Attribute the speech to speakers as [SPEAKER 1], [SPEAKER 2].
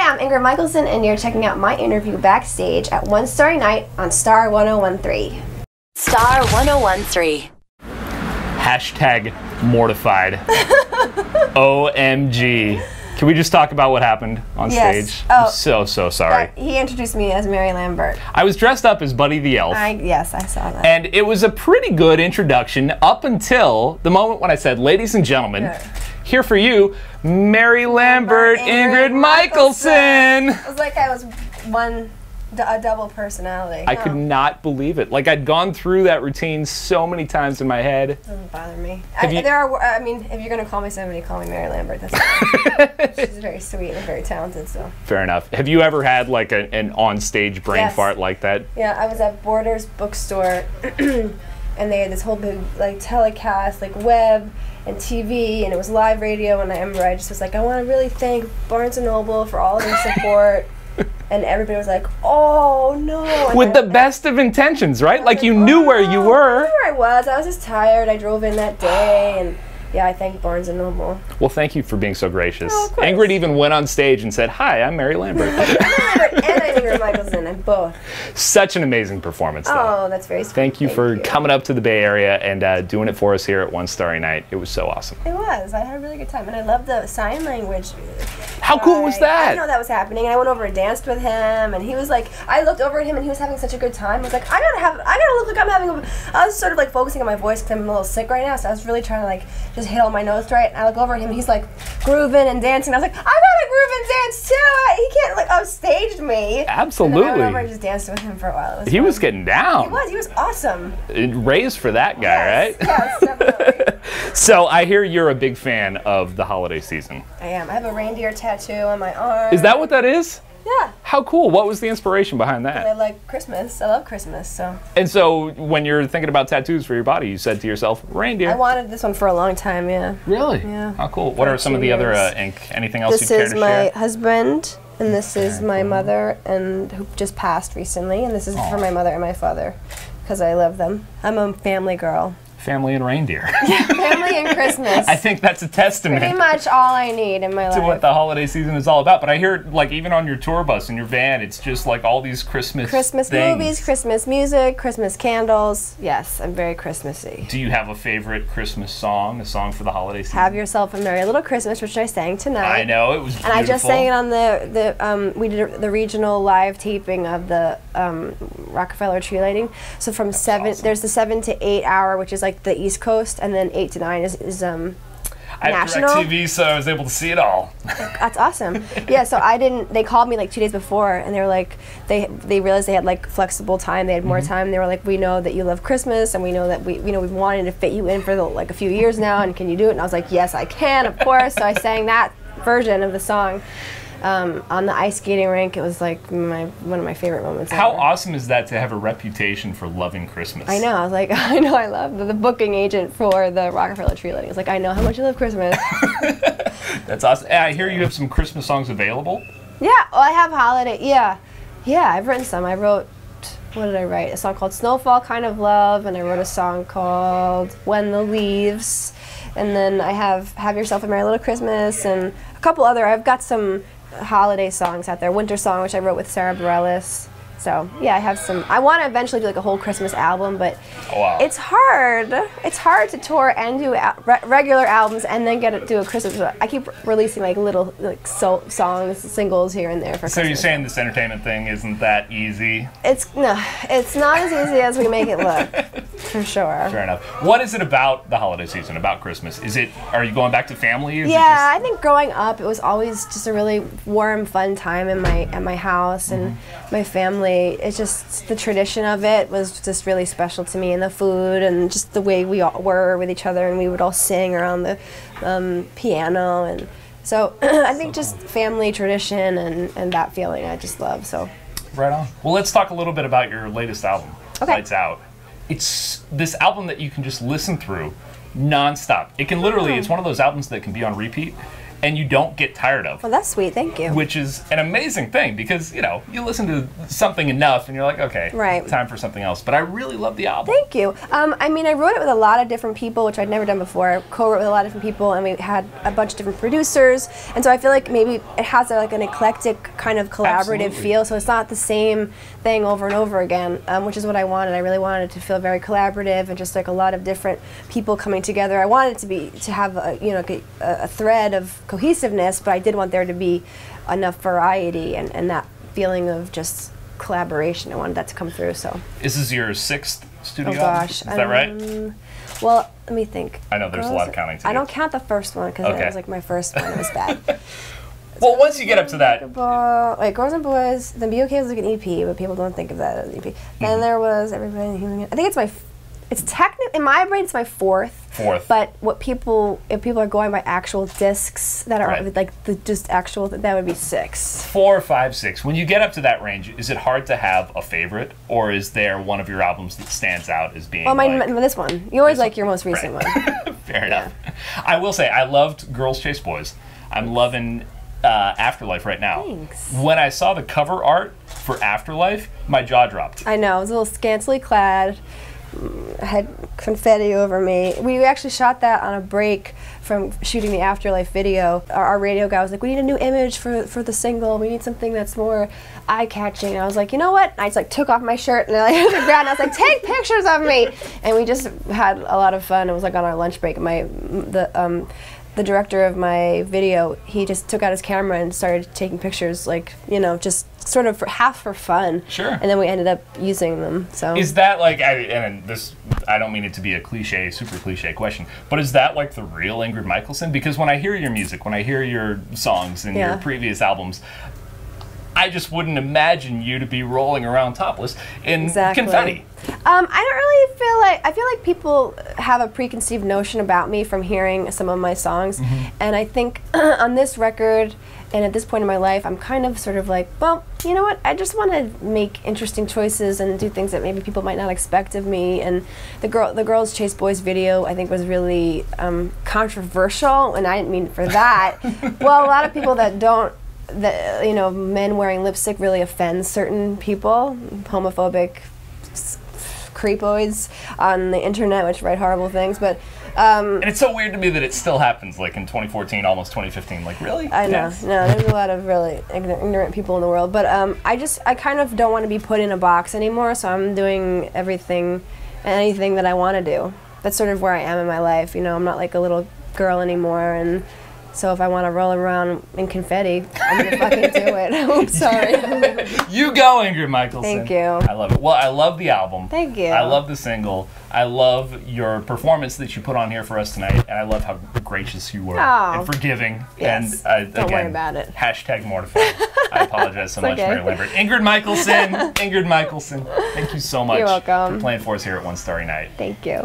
[SPEAKER 1] Hi, I'm Ingrid Michaelson, and you're checking out my interview Backstage at One Starry Night on Star 1013.
[SPEAKER 2] Star 1013.
[SPEAKER 3] Hashtag mortified. OMG. Can we just talk about what happened on stage? I'm so sorry.
[SPEAKER 1] He introduced me as Mary Lambert.
[SPEAKER 3] I was dressed up as Buddy the Elf.
[SPEAKER 1] Yes, I saw that.
[SPEAKER 3] And it was a pretty good introduction up until the moment when I said, ladies and gentlemen, here for you, Mary Lambert, Ingrid Michaelson.
[SPEAKER 1] It was like I was a double personality.
[SPEAKER 3] I could not believe it. Like, I'd gone through that routine so many times in my head.
[SPEAKER 1] It doesn't bother me. I mean, if you're going to call me somebody, call me Mary Lambert. That's fine. She's very sweet and very talented, so.
[SPEAKER 3] Fair enough. Have you ever had like an on-stage brain fart like that?
[SPEAKER 1] Yeah, I was at Borders bookstore, and they had this whole big like telecast, like web and TV, and it was live radio, and I remember I just was like, I want to really thank Barnes & Noble for all of their support. And everybody was like, oh no. And
[SPEAKER 3] with the best of intentions, right? Like you knew where you were.
[SPEAKER 1] I knew where I was. I was just tired. I drove in that day, and yeah, I thank Barnes & Noble.
[SPEAKER 3] Well, thank you for being so gracious.
[SPEAKER 1] Oh, of course.
[SPEAKER 3] Ingrid even went on stage and said, hi, I'm Mary Lambert.
[SPEAKER 1] And I'm Ingrid Michaelson, and both.
[SPEAKER 3] Such an amazing performance, though.
[SPEAKER 1] Oh, that's very sweet.
[SPEAKER 3] Thank you for coming up to the Bay Area and doing it for us here at One Starry Night. It was so awesome.
[SPEAKER 1] It was. I had a really good time, and I loved the sign language.
[SPEAKER 3] How cool was that?
[SPEAKER 1] I didn't know that was happening, and I went over and danced with him, and he was like, I looked over at him, and he was having such a good time. I was like, I gotta look like I'm having I was sort of like focusing on my voice because I'm a little sick right now, so I was really trying to like just hit all my notes right. And I look over at him, and he's like grooving and dancing. I was like, I gotta groove and dance too. He can't like upstaged me.
[SPEAKER 3] Absolutely.
[SPEAKER 1] And then I went over and just danced with him for a while.
[SPEAKER 3] He was getting down.
[SPEAKER 1] He was awesome.
[SPEAKER 3] Raised for that guy, right?
[SPEAKER 1] Yes, definitely.
[SPEAKER 3] So I hear you're a big fan of the holiday season.
[SPEAKER 1] I am. I have a reindeer tattoo on my arm.
[SPEAKER 3] Is that what that is?
[SPEAKER 1] Yeah.
[SPEAKER 3] How cool. What was the inspiration behind that?
[SPEAKER 1] I like Christmas. I love Christmas, so.
[SPEAKER 3] And so when you're thinking about tattoos for your body, you said to yourself, reindeer.
[SPEAKER 1] I wanted this one for a long time, yeah.
[SPEAKER 3] Really?
[SPEAKER 1] Yeah.
[SPEAKER 3] How cool. What are some of the other ink? Anything else you'd care to share?
[SPEAKER 1] This is my husband, and this is my mother, and who just passed recently, and this is for my mother and my father, because I love them. I'm a family girl.
[SPEAKER 3] Family and reindeer.
[SPEAKER 1] Yeah, family and Christmas.
[SPEAKER 3] I think that's a testament.
[SPEAKER 1] Pretty much all I need in my life.
[SPEAKER 3] To what the holiday season is all about. But I hear, like, even on your tour bus, in your van, it's just like all these Christmas things.
[SPEAKER 1] Movies, Christmas music, Christmas candles. Yes, I'm very Christmassy.
[SPEAKER 3] Do you have a favorite Christmas song, a song for the holiday season?
[SPEAKER 1] Have Yourself a Merry Little Christmas, which I sang tonight.
[SPEAKER 3] I know, it was beautiful.
[SPEAKER 1] And I just sang it on we did the regional live taping of the Rockefeller tree lighting. So from there's the 7 to 8 hour, which is like the East Coast, and then 8 to 9 is
[SPEAKER 3] I have
[SPEAKER 1] national.
[SPEAKER 3] DirecTV, so I was able to see it all.
[SPEAKER 1] That's awesome. Yeah, so they called me like 2 days before, and they were like, they realized they had like flexible time, they had more time. They were like, we know that you love Christmas, and we know that we've wanted to fit you in for like a few years now, and can you do it? And I was like, yes, I can, of course. So I sang that version of the song. On the ice skating rink. It was like one of my favorite moments
[SPEAKER 3] How
[SPEAKER 1] ever.
[SPEAKER 3] awesome is that to have a reputation for loving Christmas?
[SPEAKER 1] I know. I was like, I know I love the booking agent for the Rockefeller tree lighting. It's like, I know how much you love Christmas.
[SPEAKER 3] That's awesome. I hear you have some Christmas songs available.
[SPEAKER 1] Yeah, well, I have holiday. Yeah, I've written some. I wrote, what did I write? A song called Snowfall Kind of Love, and I wrote a song called When the Leaves, and then I have Yourself a Merry Little Christmas, and a couple other. I've got some holiday songs out there. Winter Song, which I wrote with Sarah Bareilles. So yeah, I have some. I want to eventually do like a whole Christmas album, but it's hard. It's hard to tour and do regular albums and then do a Christmas. I keep releasing like little songs, singles here and there for Christmas.
[SPEAKER 3] So you're saying this entertainment thing isn't that easy?
[SPEAKER 1] It's not as easy as we make it look, for sure.
[SPEAKER 3] Fair enough. What is it about the holiday season, about Christmas? Are you going back to family?
[SPEAKER 1] Yeah, I think growing up, it was always just a really warm, fun time at my house and my family. It's just the tradition of it was just really special to me, and the food and just the way we all were with each other, and we would all sing around the piano, and so I think just family tradition and that feeling I just love. So
[SPEAKER 3] right on. Well, let's talk a little bit about your latest album, Lights Out. It's this album that you can just listen through nonstop. It can literally, it's one of those albums that can be on repeat. and you don't get tired of.
[SPEAKER 1] Well, that's sweet. Thank you.
[SPEAKER 3] Which is an amazing thing because, you know, you listen to something enough and you're like, okay,
[SPEAKER 1] right,
[SPEAKER 3] time for something else. But I really love the album.
[SPEAKER 1] Thank you. I mean, I wrote it with a lot of different people, which I'd never done before. I co-wrote with a lot of different people, and we had a bunch of different producers. And so I feel like maybe it has like an eclectic kind of collaborative feel. So it's not the same thing over and over again, which is what I wanted. I really wanted it to feel very collaborative and just like a lot of different people coming together. I wanted it to have a thread of cohesiveness, but I did want there to be enough variety and that feeling of just collaboration. I wanted that to come through. So
[SPEAKER 3] this is your 6th studio album?
[SPEAKER 1] Gosh.
[SPEAKER 3] Is that right?
[SPEAKER 1] Well, let me think.
[SPEAKER 3] I know there's a lot of counting to do.
[SPEAKER 1] I don't count the first one because it was like my first one. It was bad.
[SPEAKER 3] Well, once you get up to that...
[SPEAKER 1] Wait, Girls and Boys, then Be Okay was like an EP, but people don't think of that as an EP. Then there was Everybody in the Human... I think it's technically, in my brain, it's my 4th. But if people are going by actual discs that are like just actual, that would be 6.
[SPEAKER 3] 4, 5, 6. When you get up to that range, is it hard to have a favorite, or is there one of your albums that stands out as being?
[SPEAKER 1] Well, this one. You always like your most recent one.
[SPEAKER 3] Fair enough. I will say I loved Girls Chase Boys. I'm loving Afterlife right now.
[SPEAKER 1] Thanks.
[SPEAKER 3] When I saw the cover art for Afterlife, my jaw dropped.
[SPEAKER 1] I know. It was a little scantily clad. Had confetti over me. We actually shot that on a break from shooting the Afterlife video. Our radio guy was like, we need a new image for the single. We need something that's more eye-catching. And I was like, you know what? And I just like took off my shirt and I hit the ground. And I was like, take pictures of me. And we just had a lot of fun. It was like on our lunch break. The director of my video, he just took out his camera and started taking pictures, like, you know, just sort of half for fun.
[SPEAKER 3] Sure.
[SPEAKER 1] And then we ended up using them. So
[SPEAKER 3] is that like, I don't mean it to be a cliche, super cliche question, but is that like the real Ingrid Michaelson? Because when I hear your music, when I hear your songs and your previous albums, I just wouldn't imagine you to be rolling around topless in confetti.
[SPEAKER 1] I feel like people have a preconceived notion about me from hearing some of my songs, and I think on this record and at this point in my life, I'm kind of sort of like, well, you know what? I just want to make interesting choices and do things that maybe people might not expect of me. And the Girls Chase Boys video, I think, was really controversial, and I didn't mean it for that. Well, a lot of people you know, men wearing lipstick really offends certain people, homophobic creepoids on the internet, which write horrible things. But
[SPEAKER 3] and it's so weird to me that it still happens, like in 2014, almost 2015. Like, really?
[SPEAKER 1] I know. No, there's a lot of really ignorant people in the world. But I kind of don't want to be put in a box anymore. So I'm doing everything and anything that I want to do. That's sort of where I am in my life. You know, I'm not like a little girl anymore, and so if I want to roll around in confetti, I'm going to fucking do it. I'm sorry.
[SPEAKER 3] You go, Ingrid Michaelson.
[SPEAKER 1] Thank you.
[SPEAKER 3] I love it. Well, I love the album.
[SPEAKER 1] Thank you.
[SPEAKER 3] I love the single. I love your performance that you put on here for us tonight, and I love how gracious you were and forgiving.
[SPEAKER 1] Yes.
[SPEAKER 3] And
[SPEAKER 1] don't
[SPEAKER 3] again,
[SPEAKER 1] worry about it.
[SPEAKER 3] # mortified. I apologize so much, Mary Lambert. Ingrid Michaelson. Ingrid Michaelson. Thank you so much
[SPEAKER 1] You're welcome.
[SPEAKER 3] for playing for us here at One Starry Night.
[SPEAKER 1] Thank you.